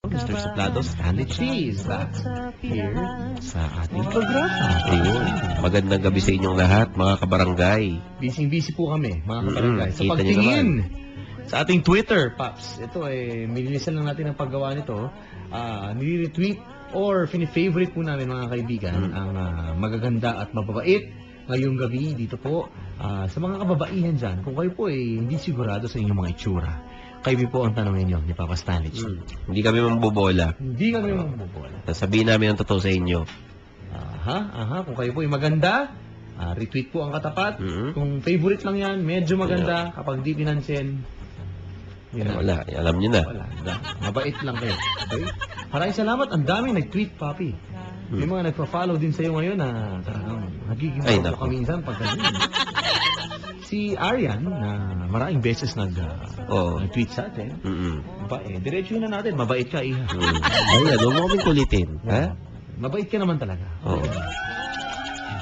Mr. Suplado, Stanley Cheese, here sa ating programa. Ayun. Magandang gabi sa inyong lahat, mga kabarangay. Busy po kami, mga kabarangay. Sa kita nyo pagtingin sa ating Twitter, Paps. Ito minilisan lang natin ang paggawa nito. Nire-retweet or fini-favorite po namin, mga kaibigan, ang magaganda at mababait ngayong gabi dito po. Sa mga kababaihan dyan, kung kayo po hindi sigurado sa inyong mga itsura, kayo po ang tanongin nyo ni Papa Stanley. Hindi kami mambobola. Hindi kami mabubola. Sabihin namin ang totoo sa inyo. Kung kayo po ay maganda, retweet po ang katapat. Kung favorite lang yan, medyo maganda. Kapag di pinansin, yun na. Wala, alam nyo na. Wala. Mabait lang kayo. Okay? Maraming salamat. Ang daming nag-tweet, Papi. May mga nagpa-follow din sa'yo ngayon na talagang Ay, nagiging naku. kami minsan pag si Arian, na maraming beses nag-tweet sa atin. Diretso na natin. Mabait ka, Iha. Ay, ano mo kaming kulitin? Ha? Mabait ka naman talaga. Oo.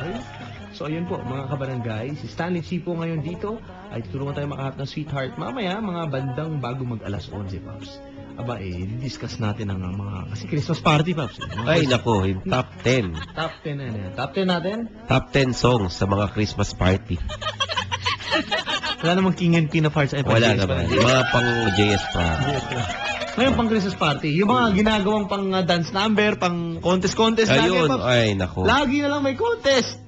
Okay? So, ayun po, mga kabarangay. Si Stanley C po ngayon dito ay tutulungan tayo makahanap ng sweetheart. Mamaya, mga bandang bago mag-alas 11, Paps. Discuss natin ang mga... Kasi Christmas party, Paps. Ay, nako, yung top 10. Top 10 na yan. Top 10 natin? Top 10 songs sa mga Christmas party. Wala namang King and Queen of Hearts. Wala naman. Mga pang JS Prom. Ngayon, pang Christmas party. Yung mga ginagawang pang dance number, pang contest-contest. Ayun, Paps. ay, nako. Lagi na lang may contest.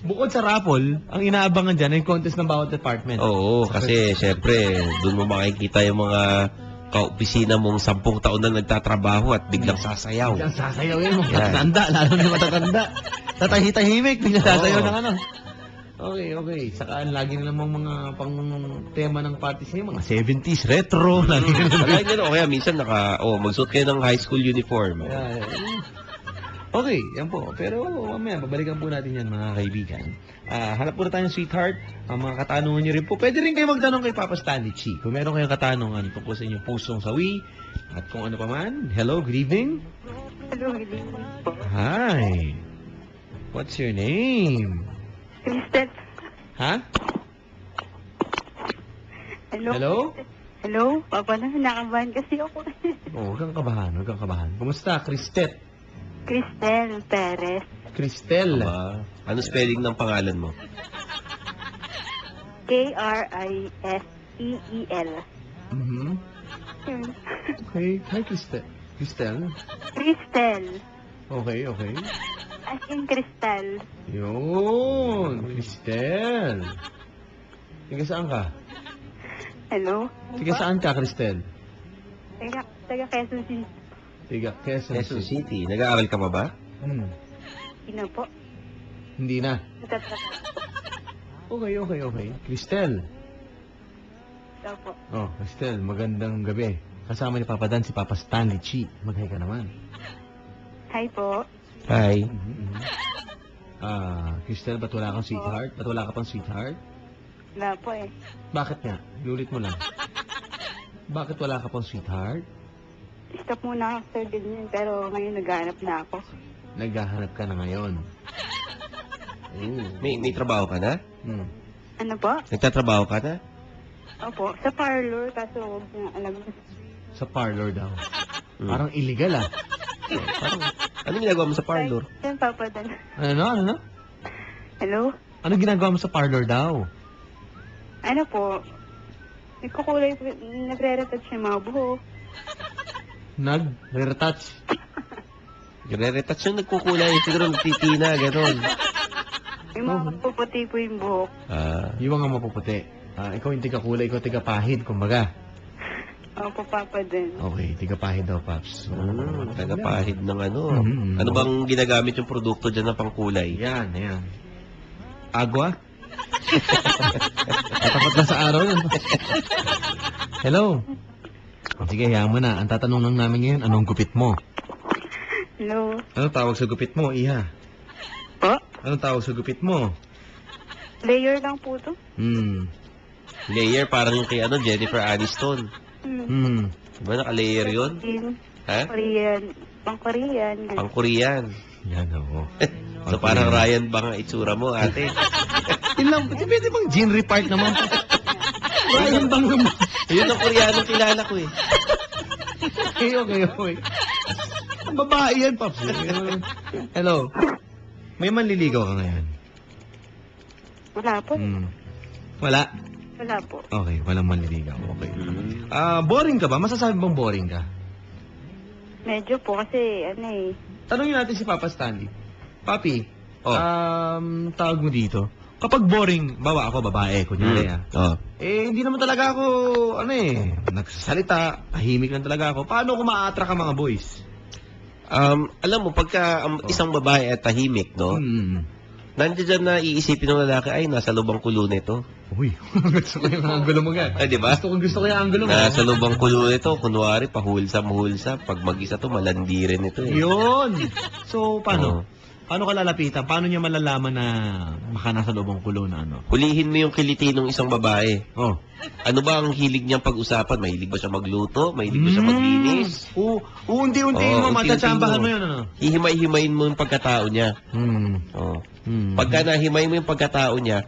Bukod sa raffle, ang inaabangan dyan ay contest ng bawat department. Oo, kasi syempre, doon mo makikita yung mga kaopisina mong 10 taon na nagtatrabaho at biglang sasayaw. Biglang sasayaw yun. Yan. Matatanda, lalo na matatanda. Tatahitahimik, biglang sasayaw Oo. ng ano. Okay. Saka lagi na namang mga pang tema ng parties niya, mga 70s, retro. Lagi na naman. Kaya nyo, kaya minsan magsuot kayo ng high school uniform. Okay, yan po. Pero mamaya, babalikan po natin yan, mga kaibigan. Hanap po na tayo ng sweetheart. Ang mga katanungan niyo rin po. Pwede rin kayo magtanong kay Papa Stanley Chi. Kung meron kayong katanungan tungkol sa inyong pusong sawi, at kung ano pa man. Hello, good evening. Hello, good evening po. Hi. What's your name? Kristen. Ha? Hello? Hello? Hello? Papa na, nakabahan kasi ako. Huwag kang kabahan. Kumusta, Christet? Cristel Perez. Cristel. Ano spelling ng pangalan mo? K-R-I-S-T-E-L. Okay. Hi, Cristel. Cristel? Cristel. Okay. As in Cristal. Yun. Cristel. Tiga saan ka? Hello? Tiga saan ka, Cristel? Taga Quezon City. Tiga Quezon Quezon City. City. Nag-aaral ka pa ba? Sino po? Hindi na. Nagtatrabaho. Okay. Cristel. Ito po. Oh, Cristel, magandang gabi. Kasama ni Papa Dan si Papa Stanley Chi. Mag-hi ka naman. Hi po. Hi. Cristel, ba't wala kang sweetheart? Ba't wala ka pang sweetheart? Wala po eh. Bakit nga? Iulit mo lang. Bakit wala ka pang sweetheart? Stop muna ako sa ganyan, pero ngayon naghahanap na ako. Naghahanap ka na ngayon. May trabaho ka na? Ano po? Nagtatrabaho ka na? Opo, sa parlor, kaso huwag na alam mo. Sa parlor daw. Parang illegal Ano ginagawa mo sa parlor? Yan, Papa Dan. Ano? Hello? Ano ginagawa mo sa parlor daw? Ano po? Nagkukulay po, nagre-retouch yung mga buhok. Nag-retouch. Nagre-retouch yung nagkukulay. Siguro nagtitina, gano'n. Yung mga puputi po yung buhok. Yung mga mapuputi. Ikaw yung tiga-kulay, ikaw tiga-pahid, kumbaga. Opo, Papa Dan. Okay, tiga-pahid daw, Paps. Tagapahid ng ano. Mhm. Ano bang ginagamit yung produkto dyan na pangkulay? Yan. Agua? Tatapat na sa araw yun. Hello. Sige, hayaan mo na. Ang tatanong lang namin ngayon, anong gupit mo? Hello? Ano tawag sa gupit mo, Iha? Po? Anong tawag sa gupit mo? Layer lang po to. Layer, parang yung kay Jennifer Aniston. Diba naka-layer yun? Ha? Korean. Pang-Korean. Pang-Korean. Yan, oo. So parang Ryan ba ang itsura mo, ate? Yun lang, pwede bang genre part naman? Ryan bang naman? Yun ang Koreanong kilala ko eh. okay. Ang babae yan, Paps. Hello. May manliligaw ka ngayon? Wala po. Wala? Wala po. Okay, walang manliligaw. Okay. Boring ka ba? Masasabi bang boring ka? Medyo po kasi, Tanungin natin si Papa Stanley. Papi, Oh. tawag mo dito. Kapag boring, bawa ako babae, kunyari Oh. hindi naman talaga ako, nagsasalita, tahimik lang talaga ako. Paano ko ma-attract ang mga boys? Alam mo, pagka isang babae ay tahimik, no? Nandiyan dyan na iisipin ng lalaki, ay, nasa lubang kulo nito. Uy, gusto ko yung angulo mo gan. Ay, di ba? Gusto ko yung angulo mo. Nasa lubang kulo nito, kunwari, pahulsa. Pag mag-isa to, malandi rin ito eh. Yun. So, paano? Oo. Paano ka lalapitan? Paano niya malalaman na maka nasa lubang kulo na ano? Hulihin mo yung kiliti ng isang babae. Oh. Ano ba ang hilig niyang pag-usapan? Mahilig ba siya magluto? Mahilig ba siya maglinis? Unti-untiin mo, matatsambahan mo yun, ano? Hihimay-himayin mo yung pagkatao niya. Oh. Pagka nahimay mo yung pagkatao niya,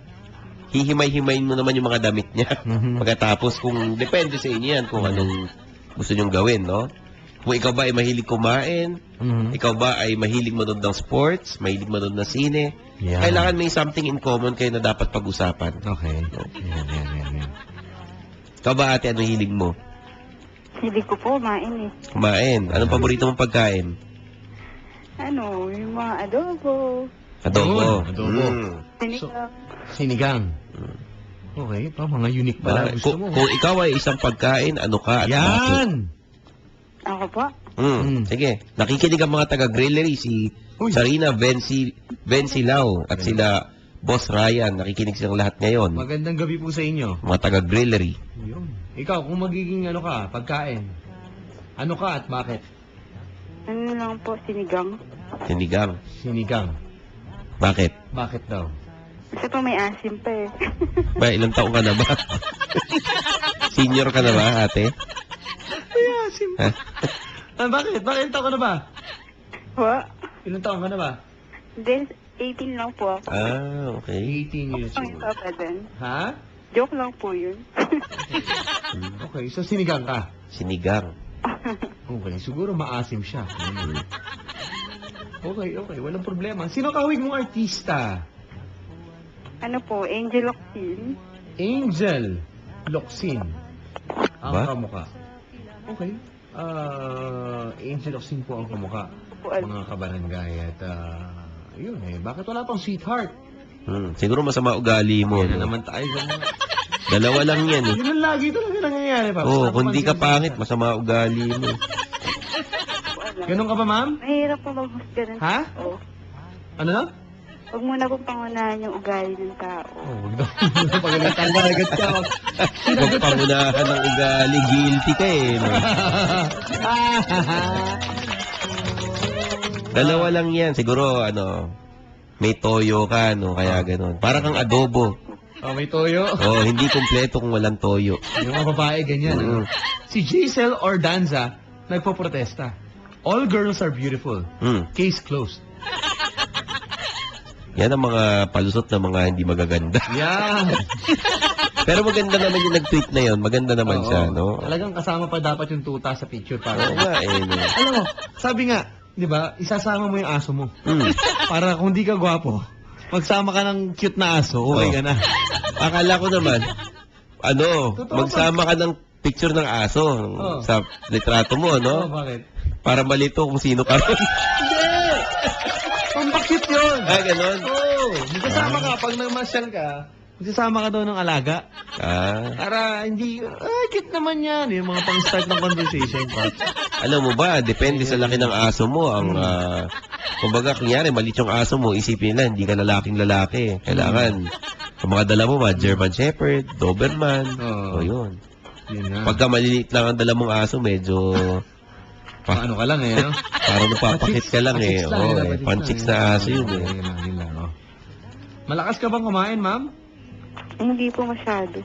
hihimay-himayin mo naman yung mga damit niya. Pagkatapos, kung depende sa inyo yan, kung anong gusto niyong gawin, no? Kung ikaw ba ay mahilig kumain, ikaw ba ay mahilig manood ng sports, mahilig manood ng sine, Yeah. kailangan may something in common kayo na dapat pag-usapan. Okay. Yan. Ikaw ba, ate, ano hilig mo? Hindi ko po kumain Kumain. Anong paborito mong pagkain? Yung mga adobo, Adobo. Adobo. sinigang. Sinigang. Okay, mga unique pala. Gusto mo. Kung ikaw ay isang pagkain, ano ka at bakit? Yan! Ako po? Sige. Nakikinig ang mga taga-grillery, si Sarina Vencilao at sila Boss Ryan. Nakikinig silang lahat ngayon. Magandang gabi po sa inyo. Mga taga-grillery. Yun. Ikaw, kung magiging pagkain, ano ka at bakit? Ano lang po, sinigang. Sinigang. Sinigang. Bakit? Bakit daw? Kasi po may asim pa eh. Ba, ilang taong ka na ba? Senior ka na ba, ate? Ay, asim. Bakit? Bakit taon ka na ba? Po? Ilang taon ka na ba? Then, 18 lang po ako. Okay. 18 years Ang old. papa din. Ha? Joke lang po yun. Okay, so sinigang ka. Sinigang. Okay, siguro maasim siya. Okay, walang problema. Sino kahawig mong artista? Ano po, Angel Octin. Angel Locsin. Ang Ba? kamukha. Okay. Angel Locsin po ang kamukha. Mga kabarangay at yun bakit wala pang sweetheart? Siguro masama ugali mo. Yan na No? naman tayo sa mga... Dalawa lang yan eh. Yun ang lagi talaga nangyayari, Paps. Oo, kung di ka pangit, masama ugali mo. Ganun ka ba, ma'am? Mahirap po maghusga ng Ha? tao. Ano na? Huwag muna pong pangunahan yung ugali ng tao. Huwag daw. Pagalitan ka, agad ka. Huwag pangunahan ng ugali, guilty ka eh. No? Dalawa lang yan. Siguro, may toyo ka, no? Kaya ganun. Para kang adobo. May toyo. Oh, hindi kompleto kung walang toyo. Yung mga babae, ganyan. Si Giselle Ordanza, nagpo-protesta. All girls are beautiful. Case closed. Yan ang mga palusot na mga hindi magaganda. Yan. Pero maganda naman yung nag-tweet na yun. Maganda naman siya, no? Talagang kasama pa dapat yung tuta sa picture para. Oo nga, eh. No? Alam mo, sabi nga, di ba, isasama mo yung aso mo. Para kung di ka gwapo, magsama ka ng cute na aso, okay ka na. Akala ko naman, Totoo magsama ka ng picture ng aso sa litrato mo, no? Bakit? Para malito kung sino ka ron. Hindi! Pambakit yun! Ganon. Oo. Magsasama ka, pag nagmasyal ka, magsasama ka daw ng alaga. Para hindi, cute naman yan. Yung mga pang-start ng conversation. Alam mo ba, depende sa laki ng aso mo. Kumbaga, kunyari, malit yung aso mo, isipin nila, hindi ka lalaking lalaki. Kailangan, ang mga dala mo, German Shepherd, Doberman. Yun. Yun nga. Pagka maliliit lang ang dala mong aso, medyo... Ano ka lang no? Parang napapakit ka lang Panchicks na aso yun Yun lang, Malakas ka bang kumain, ma'am? Hindi po masyado.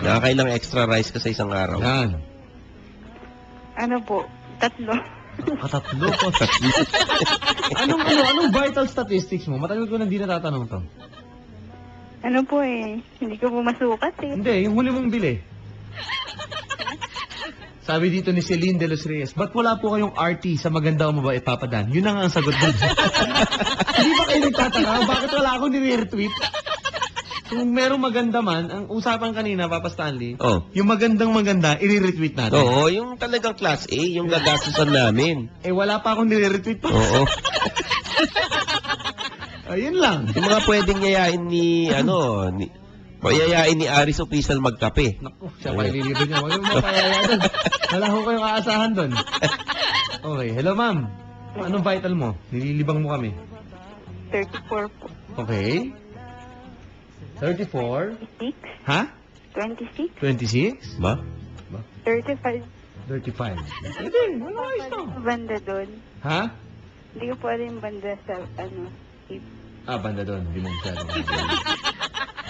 Nakakailang extra rice ka sa isang araw. Yan. Ano po, 3. Katatlo po. Anong vital statistics mo? Matagal ko na hindi natatanong to. Ano po hindi ko po masukat eh. Hindi, yung huli mong bili. Sabi dito ni Celine de los Reyes, ba't wala po kayong RT sa maganda o mabait, Papa Dan? Yun na nga ang sagot doon. Hindi ba kayo nagtataka? Bakit wala akong nire-retweet? Kung merong maganda man, ang usapan kanina, Papa Stanley, Oh. yung magandang maganda, i-retweet natin. Oo, yung talagang class A, yung gagastusan namin. Eh, wala pa akong nire-retweet pa. Oo. Ayun lang. Yung mga pwedeng yayain ni, yayain ni Aris Official magkape. Naku, siya pa ililibre niya. Huwag yung mapayaya doon. Wala ko kayong aasahan doon. Okay, hello ma'am. Anong vital mo? Nililibang mo kami. 34 po. Okay. 34. 6? Ha? 26? 26? Ba? 35. 35. Pwede, wala ayos to. Banda doon. Ha? Hindi ko po alam yung banda sa, Banda doon. Hindi mo masyadong.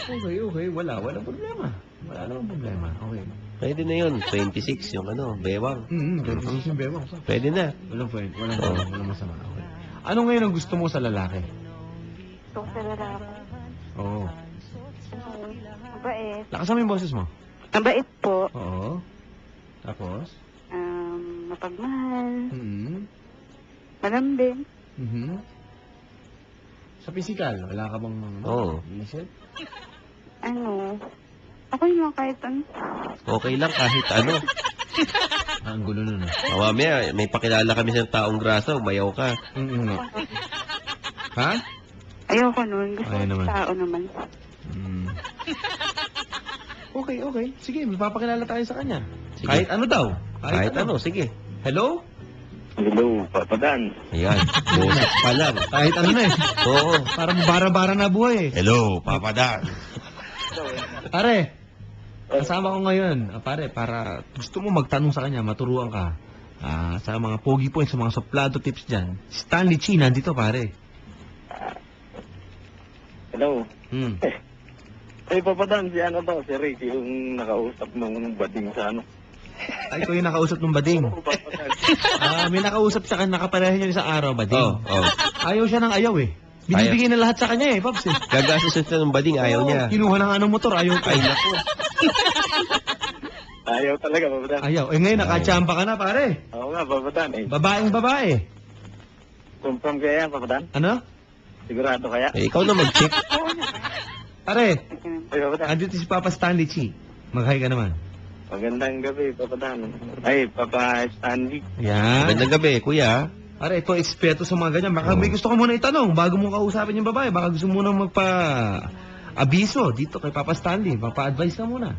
Okay. Walang problema. Wala namang problema. Okay. Pwede na yun. 26, yung bewang. 26 yung bewang. Pwede na. Walang masama. Okay. Ano ngayon ang gusto mo sa lalaki? Gusto ko sa lalaki. Oo. Mabait. Lakasan mo yung boses mo. Mabait po. Oo. Tapos? Mapagmahal. Mm-hmm. Malambing. Mm-hmm. Sa physical, wala ka bang inisip? Ako yung mga kahit ano. Okay lang kahit ano. Ang gulo nun. Mamaya, may pakilala kami sa taong grasa, umayaw ka. Ha? Ayoko nun. Gusto Ayaw ko naman. sa tao naman. Okay. Sige, magpapakilala tayo sa kanya. Sige. Kahit ano daw. Kahit ano, sige. Hello? Hello, Papa Dan. Ayan, boses pa lang. Kahit ano na eh. Oo. Parang bara-bara na buhay eh. Hello, Papa Dan. Pare, kasama ko ngayon. Pare, para gusto mo magtanong sa kanya, maturuan ka. Sa mga pogi points, sa mga suplado tips dyan. Stanley Chi, nandito pare. Hello. Hmm. Papa Dan, si si Ray, yung nakausap nung bading sa Ay, ikaw yung nakausap ng bading. Papa Dan. May nakausap sa kanya, nakapareha niya sa araw, bading. Oh. Ayaw siya ng ayaw eh. Binibigay na lahat sa kanya eh, Pops eh. Gagastos siya ng bading, ayaw niya. Kinuha ng anong motor, ayaw pa. Ay, naku. Ayaw talaga, Papa Dan. Ayaw. Eh ngayon, nakachamba ka na pare. Oo nga, Papa Dan. Babaeng babae. Confirm kaya yan, Papa Dan? Ano? Sigurado kaya? Ikaw na mag-check. Pare, Papa Dan. andito si Papa Stanley Chi. Mag-hi ka naman. Magandang gabi, Papa Dan. Papa Stanley. Yan. Magandang gabi, kuya. Pare, ito eksperto sa mga ganyan. Baka may gusto ka muna itanong bago mo kausapin yung babae. Baka gusto mo muna magpa-abiso dito kay Papa Stanley. Papa-advise ka muna.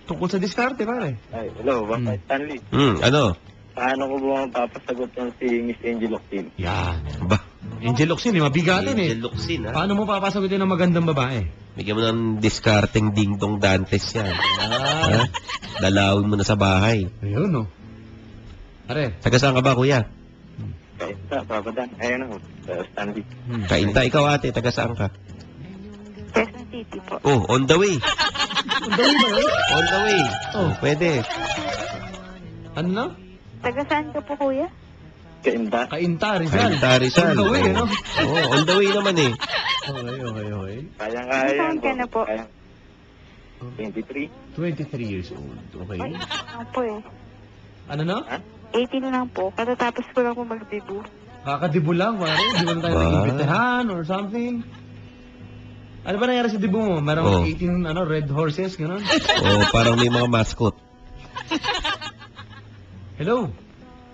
Tungkol sa diskarte, pare. Hello, Papa Stanley. Ano? Paano ko ba papasagot ng si Miss Angel Octin? Yan. Ba? Angel Locsin, mabigatin eh. Angel Locsin, ha? Paano mo papasagutin ng magandang babae? Bigyan mo ng discarding ding-dong Dantes yan. Ha? Dalawin mo na sa bahay. Ayun, no. Pare. Taga saan ka ba, kuya? Kainta, Papa Dan. Ayan ako, Stanley. Kainta, ikaw ate, taga saan ka? Quezon City po. Oh, on the way. Ang dali ba yun? On the way. Oh. Pwede. Ano na? Taga saan ka po, kuya? Kainta. Kainta, Rizal. Kainta, Rizal. On the way, ano? Oh, on the way naman eh. Okay. Kaya yan. Saan ka na po? 23. 23 years old. Okay. Ay, ano po eh. Ano na? 18 lang po. Katatapos ko lang po mag-debut. Kakadibo lang, pare. Di ba na tayo Ba? nag-imbitahan or something? Ano ba nangyari sa dibo mo? Oh. Merong 18 red horses, gano'n? Oh, parang may mga mascot. Hello?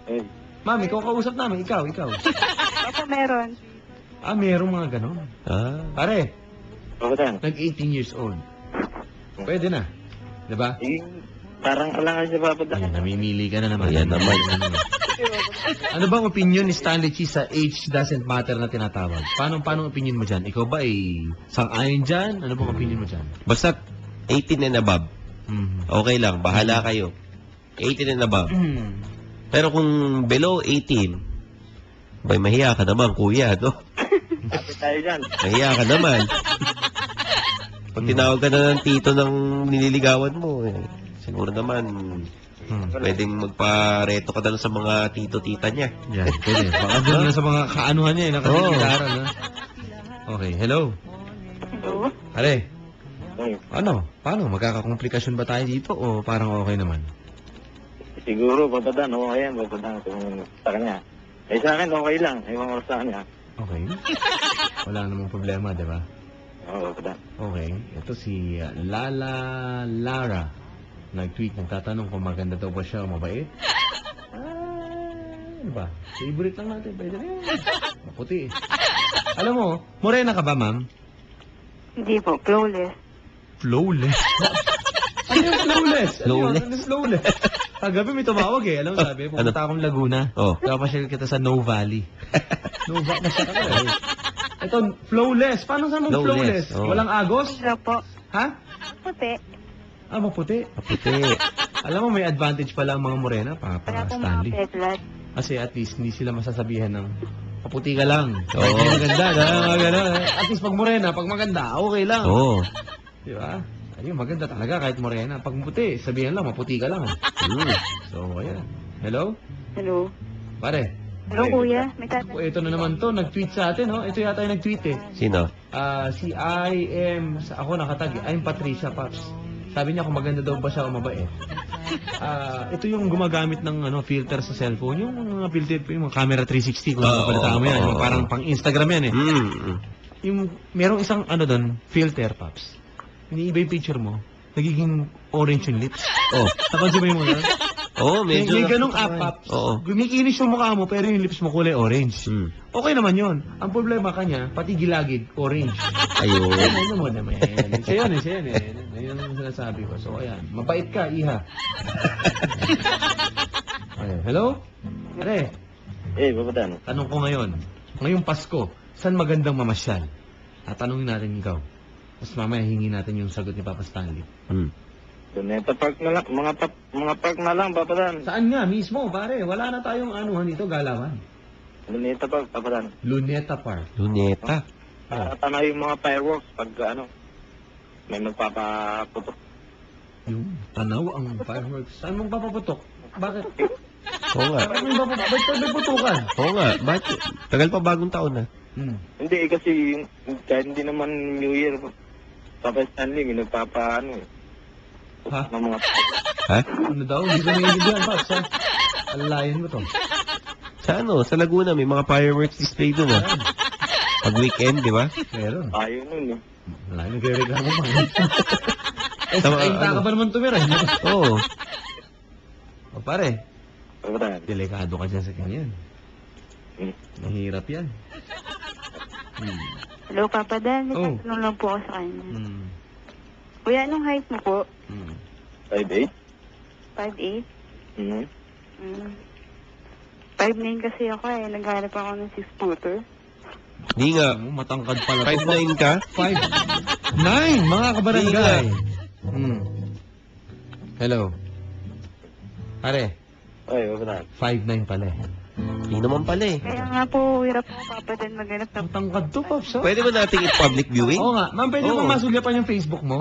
Hey. Ma'am, ikaw kausap namin. Ikaw. Ako meron. Merong mga gano'n. Ah. Pare, Papa Dan. nag-18 years old. Pwede na. Diba? Parang alangan siya, Papa Dan. Ayan, namimili ka na naman. Ayan naman. Ano bang opinion ni Stanley Chi sa age doesn't matter na tinatawag? Paano opinion mo dyan? Ikaw ba ay sang-ayon dyan? Ano bang opinion mo dyan? Basta 18 and above. Mhm. Okay lang, bahala kayo. 18 and above. Pero kung below 18, bay, mahiya ka naman, kuya, no? Happy tayo dyan. Mahiya ka naman. Pag tinawag ka na ng tito ng nililigawan mo, siguro naman, pwedeng magpareto ka na sa mga tito-tita niya. Yan, pwede. Baka doon na sa mga kaanuhan niya, nakatitara, no? Okay, hello. Hello? Pare, Hey. ano? Paano? Magkakakomplikasyon ba tayo dito o parang okay naman? Siguro, papadaan, okay yan, papadaan kung sa kanya. Eh, sa akin, okay lang. Ewan ko sa kanya. Okay. Wala namang problema, di ba? Oo, papadaan. Okay. Ito si Lala Lara. Nag-tweet, nagtatanong kung maganda daw ba siya o mabait. Ano ba? Favorite lang natin. Pwede na yan. Maputi eh. Alam mo, morena ka ba, ma'am? Hindi po, flawless. Flawless? Ano yung flawless? Flawless? Ano yung flawless? Kagabi may tumawag eh. Alam mo sabi, pupunta akong Laguna. Oh. Papasyal kita sa No Valley. No Valley. Masya ka na eh. Ito, flawless. Paano saan mo Flawless, flawless? oh. Walang agos? Wala po. Ha? Puti. Ah, maputi. Maputi. Alam mo, may advantage pala ang mga morena Wala para pong mga Stanley. petlat. Kasi at least hindi sila masasabihan ng maputi ka lang. Oo. Kahit maganda, gano'n. At least pag morena, pag maganda, okay lang. Oo. Di ba? Ayun, maganda talaga kahit morena. Pag maputi, sabihan lang, maputi ka lang. So, ayan. Hello? Hello. Pare. Hello, kuya. May Oh, tatanong. ito na naman to, nag-tweet sa atin, no? Ito yata yung nag-tweet eh. Sino? Si ako nakatag, I'm Patricia Paps. Sabi niya kung maganda daw ba siya o mabait. Ito yung gumagamit ng filter sa cellphone, yung mga filter, yung mga camera 360, kung napapalitaan mo yan, yung parang pang Instagram yan eh. Yung merong isang doon, filter Paps. Iniiba yung picture mo, nagiging orange yung lips. Oh. Napansin mo yung mga yun? Oo, medyo. May ganong app, Paps. Oo. Gumikinis yung mukha mo, pero yung lips mo kulay orange. Okay naman yun. Ang problema kanya, pati gilagid, orange. Ayun. Ano mo naman? Siya yan eh. Ayun ang sinasabi ko. So, ayan. Mabait ka, iha. Okay. Hello? Pare, Eh, papadaan. tanong ko ngayon. Ngayong Pasko, saan magandang mamasyal? At tanongin natin ikaw. Tapos mamaya hingi natin yung sagot ni Papa Stanley. Luneta Park na lang. Mga park na lang, papadaan. Saan nga mismo, pare? Wala na tayong anuhan dito, galawan. Luneta Park, papadaan. Luneta Park. Luneta. Para tanaw yung mga fireworks pag may magpapaputok. Yung tanaw ang fireworks. Saan mong papaputok? Bakit? Oo nga. Bakit may ba't may putukan? Oo nga. Bakit? Tagal pa bagong taon na. Hindi, kasi kahit hindi naman New Year, Papa Stanley, may Ha? ng mga Ha? Ano daw? Hindi ko naiintindihan, Paps, ha? Alalayan mo to. Sa Sa Laguna, may mga fireworks display doon ah. Pag weekend, di ba? Meron. tayo nun eh. Wala, nagre-reklamo pa. Sa Tama, kainta ka ba naman tumira? Oo. O pare, Papadaan. delikado ka dyan sa ganyan. Mahirap yan. Hello, Papa Dan. May Oh. tatanong lang po ako sa kanya. Hmm. Kuya, anong height mo po? 5'8"? 5'8"? Mhm. 5'9" kasi ako eh. Naghanap ako ng 6-footer. Hindi nga. Matangkad pala. 5'9 ka? 5'9", mga kabarangay. Hello. Pare, Ay, papadaan. 5'9" pala eh. Hindi naman pala eh. Kaya nga po, hirap po Papa Dan maghanap ng... Matangkad to, Pops, ha? Pwede ba nating i-public viewing? Oo nga. Ma'am, pwede Oo. bang masulyapan yung Facebook mo?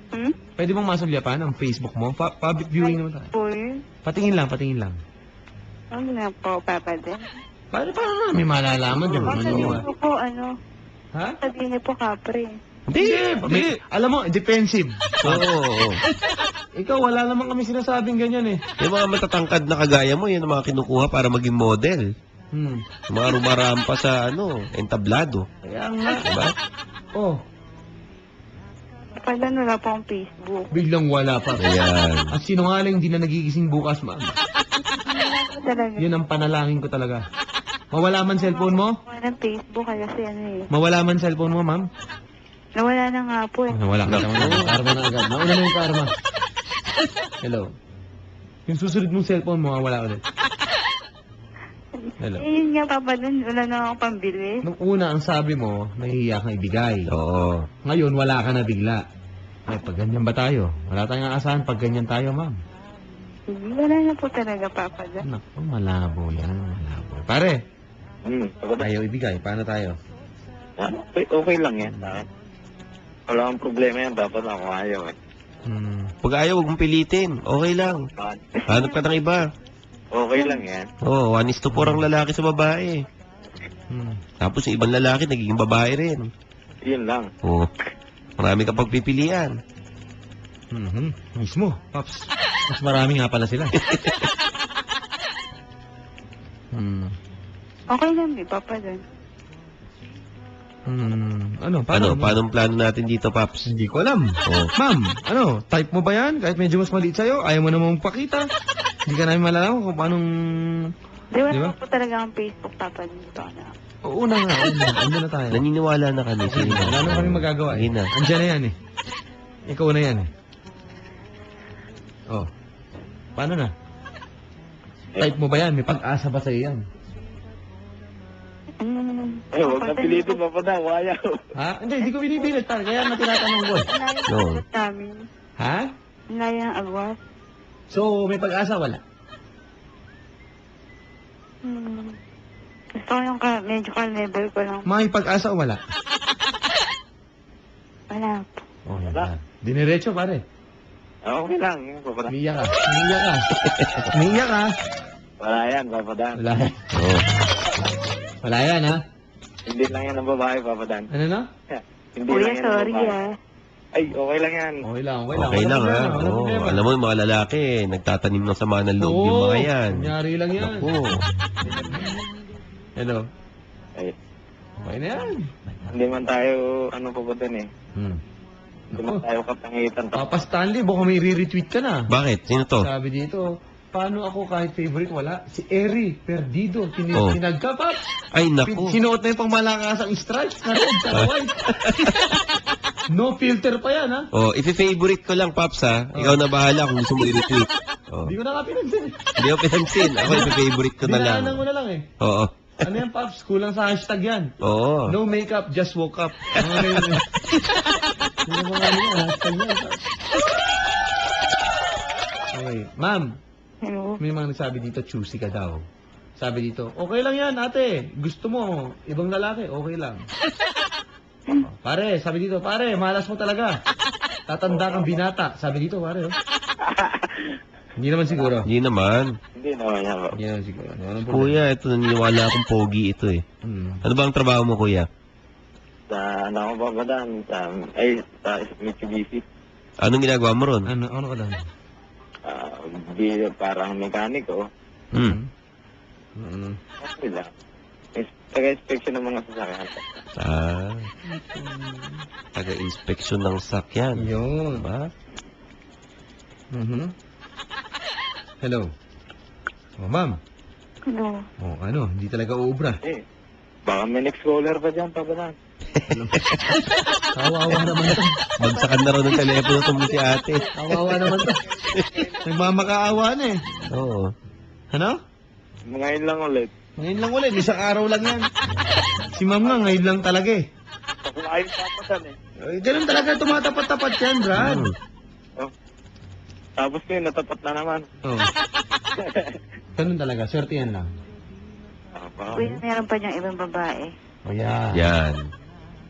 Hmm? Pwede bang masulyapan ang Facebook mo? Public viewing naman tayo. Po yun? Patingin lang. Ano na po, Papa Dan? Paano namin malalaman dyan? Baka Ano mo? sabihin ko po, Ha? sabihin niyo po kapre. Hindi. Alam mo, defensive. Oo. Ikaw, wala naman kami sinasabing ganyan eh. Yung mga matatangkad na kagaya mo, yun ang mga kinukuha para maging model. Yung mga rumarampa sa entablado. Kaya nga. Diba? Oh, Papa Dan, wala po akong Facebook. biglang wala pa. Ayan. At sinungaling, di na nagigising bukas, ma'am. Wala talaga. Yun ang panalangin ko talaga. Mawala man cellphone mo? Wala ng Facebook kasi Mawala man cellphone mo, ma'am? Nawala na nga po eh. Nawala ka naman. Karma na agad. Nauna na yung karma. Hello. Yung susunod mong cellphone mo, wala ulit. Hello. Eh, yun nga, Papa Dan, wala na akong pambili. Nung una, ang sabi mo, nahihiya kang ibigay. Oo. Ngayon, wala ka na bigla. Ay, pag ganyan ba tayo? Wala tayong aasahan pag ganyan tayo, ma'am. Wala na po talaga, Papa Dan. Naku, malabo yan. Malabo. Pare, Papadaan. ayaw ibigay. Paano tayo? Okay lang yan. Wala akong problema yan. Dapat ako ayaw eh. Pag ayaw, huwag mong pilitin. Okay lang. Hanap ka ng iba. Okay lang yan. Oo, 1:4 ang lalaki sa babae. Tapos yung ibang lalaki, nagiging babae rin. Yun lang. Oo. Marami ka pagpipilian. Mismo, Pops. Mas marami nga pala sila. Okay lang, di Papa Dan. Ano? Paano plano natin dito, Paps? Hindi ko alam. Oh. Ma'am, type mo ba yan? Kahit medyo mas maliit sa'yo, ayaw mo namang pakita. Hindi ka namin malalaman kung paanong... Di ba Di ba? po talaga ang Facebook, Papa Dan? Dito na. Oo na nga, ando na tayo. Naniniwala na kami. Sige na. Wala na kami magagawa eh. Sige na. Andiyan na yan eh. Ikaw na yan eh. Oh. Paano na? Type mo ba yan? May pag-asa ba sa'yo yan? Huwag na pilitin, Papa Dan. Ayaw. Ha? Hindi ko binibilit pa. Kaya na tinatanong ko eh. Layo No. ng namin. Ha? Layo ng agwas. So, may pag-asa wala? Gusto ko yung medyo ka-level ko lang. May pag-asa o wala? Wala po. Oh, yan. Diniretso pare. Okay lang, Papa Dan. Umiiyak ka. Umiiyak ka. Umiiyak ka. Wala yan, Papa Dan. Wala yan. Oh. Wala yan ha? Hindi lang yan ang babae, Papa Dan. Ano na? Hindi Kuya, lang yan ang sorry babae. ah. Ay, okay lang yan. Okay lang, Okay lang, ha? Wala Oo. problema. Alam mo, yung mga lalaki, nagtatanim ng sama ng loob yung mga yan. Kunyari lang yan. Oo. Hello. Ay, Okay na yan. hindi man tayo, Papa Dan eh. Hindi man tayo kapangitan. Papa Stanley, baka may re-retweet ka na. Bakit? Sino to? Sabi dito, paano ako kahit favorite wala? Si Eri, perdido, Oh. tinagka, Paps. Ay, naku. Sinuot na yung pangmalakasang stripes na red, na white. No filter pa yan, ha? Oh, ifi-favorite ko lang, Paps, ha? Ikaw na bahala kung gusto mo i-retweet. Oh. Hindi ko na nga pinagsin. Hindi ko pinansin. Ako, ifi-favorite ko na lang. Dinaanan mo na lang eh. Oo. Ano yan, Paps? Kulang sa hashtag yan. Oo. No makeup, just woke up. Ano na yun? Ano mga ano yan, hashtag yan, Paps. Okay. Ma'am, Hello. may mga nagsabi dito, choosy ka daw. Sabi dito, okay lang yan, ate. Gusto mo, ibang lalaki, okay lang. Pare, sabi dito, pare, malas mo talaga. Tatanda kang binata. Sabi dito, pare. Oh. Hindi naman siguro. Hindi naman. Hindi naman yan, Papa. Hindi naman siguro. Walang problema. Kuya, ito naniniwala akong pogi ito eh. Ano ba ang trabaho mo, kuya? Sa, Papa Dan, sa Mitsubishi. Anong ginagawa mo ron? Ano ka lang? Parang mekaniko. Hmm. Okay lang. Taga-inspection ng mga sasakyan. Ah. Taga-inspeksyon ng sakyan. Yun. Diba? Hello. Oh, ma'am. Hello. Oh, ano, hindi talaga uubra. Eh, baka may next caller pa dyan, Papa Dan. Kawawa naman to. Bagsakan na rin ng telepono itong si ate. Kawawa naman to. Nagmamakaawa na eh. Oo. Ano? Ngayon lang ulit. Ngayon lang ulit, isang araw lang yan. Si ma'am nga, ngayon lang talaga eh. Kasi ayos Papa Dan eh. Ganun talaga tumatapat-tapat yan, Brad. Oh. Tapos kayo, natapat na naman. Oh. Ganun talaga, swerte yan lang. Kuya, meron pa niyang ibang babae. Oh, yeah. Yan.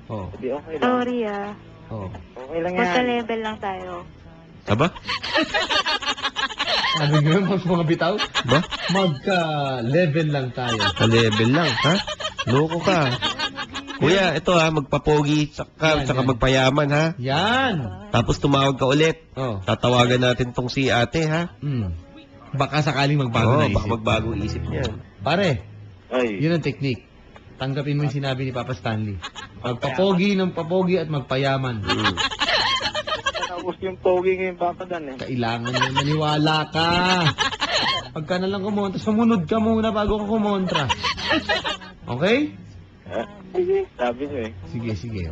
Oh. Hindi, okay lang. Sorry ah. Oh. Okay lang yan. Magka-level lang tayo. Aba? Sabi ko yun, mga bitaw, Ba? magka-level lang tayo. Ka-level lang, ha? Loko ka. Kuya, ito ha, magpapogi, Yan, saka yan. magpayaman ha. Yan! Tapos tumawag ka ulit. Oh. Tatawagan natin tong si ate ha. Baka sakaling magbago Oo, na isip. baka magbago isip niya. Pare, Ay, yun ang technique. Tanggapin mo yung sinabi ni Papa Stanley. Magpapogi ng papogi at magpayaman. tapos yung pogi ngayon, Papa Dan eh. Kailangan mo maniwala ka. Pagka na lang kumontra, sumunod ka muna bago ka kumontra. Okay? Sabi nyo eh. Sige, sige.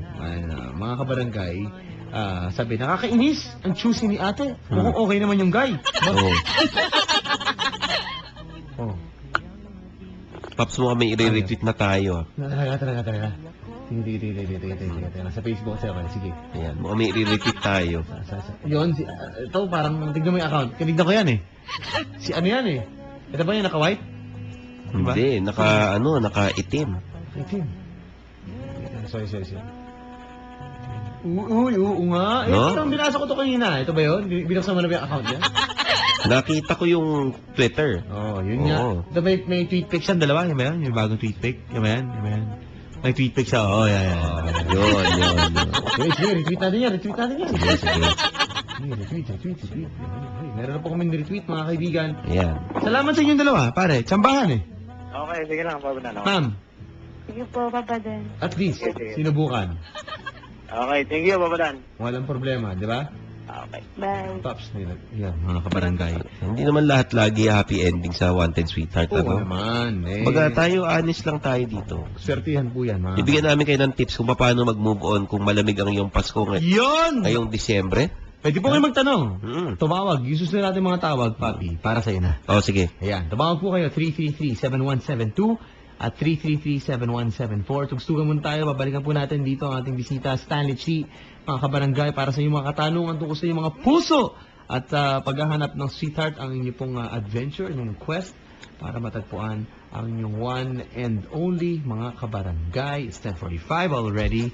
Mga kabarangay, sabi, nakakainis ang choosy ni ate. Mukhang okay naman yung guy. Oo. Oh. Paps mo kami i-retweet na tayo. Talaga. Sige. Nasa Facebook kasi ako. Sige. Ayan, mo kami i-retweet tayo. Yun, ito parang, tignan mo yung account. Kinignan ko yan eh. Si ano yan eh. Ito ba yung naka-white? Diba? Hindi, naka-itim. Itim. Sorry. Oo nga. No? Ito, binasa ko to kanina. Ito ba yun? Binuksan mo na ba yung account niya? Nakita ko yung Twitter. Oo, yun nga. Oo. Ito may tweet pic siya, dalawa. Yung ba yan? Yung bagong tweet pic? Yung ba yan? May tweet pic siya. Oo, yan. Yun. Sige, retweet natin yan. Sige. Retweet. Meron na po kami retweet, mga kaibigan. Ayan. Salamat sa inyong dalawa, pare. Tsambahan eh. Okay, sige lang, pabadan ako. Ma'am, Sige po, Papa Dan. at least, Sige. sinubukan. Okay, thank you, pabadan. Walang problema, di ba? Okay. Bye. Pops, yan, mga kabarangay. Hindi naman lahat lagi happy ending sa Wanted Sweetheart. Oo Ano? naman. Baga tayo, honest lang tayo dito. Swertihan po yan, mga. Ibigyan namin kayo ng tips kung paano mag-move on kung malamig ang iyong Pasko Yun! ngayong Disyembre. Pwede po kayo magtanong. Tumawag. Yung susunod natin mga tawag, Papi, para sa'yo na. Oh, sige. Ayan, tumawag po kayo, 333-7172 at 333-7174. Tugstugan muna tayo, babalikan po natin dito ang ating bisita, Stanley Chi, mga kabarangay, para sa inyong mga katanungan tungkol sa inyong mga puso at paghahanap ng sweetheart, ang inyong pong adventure, inyong quest para matagpuan ang inyong one and only mga kabarangay. It's 10:45 already.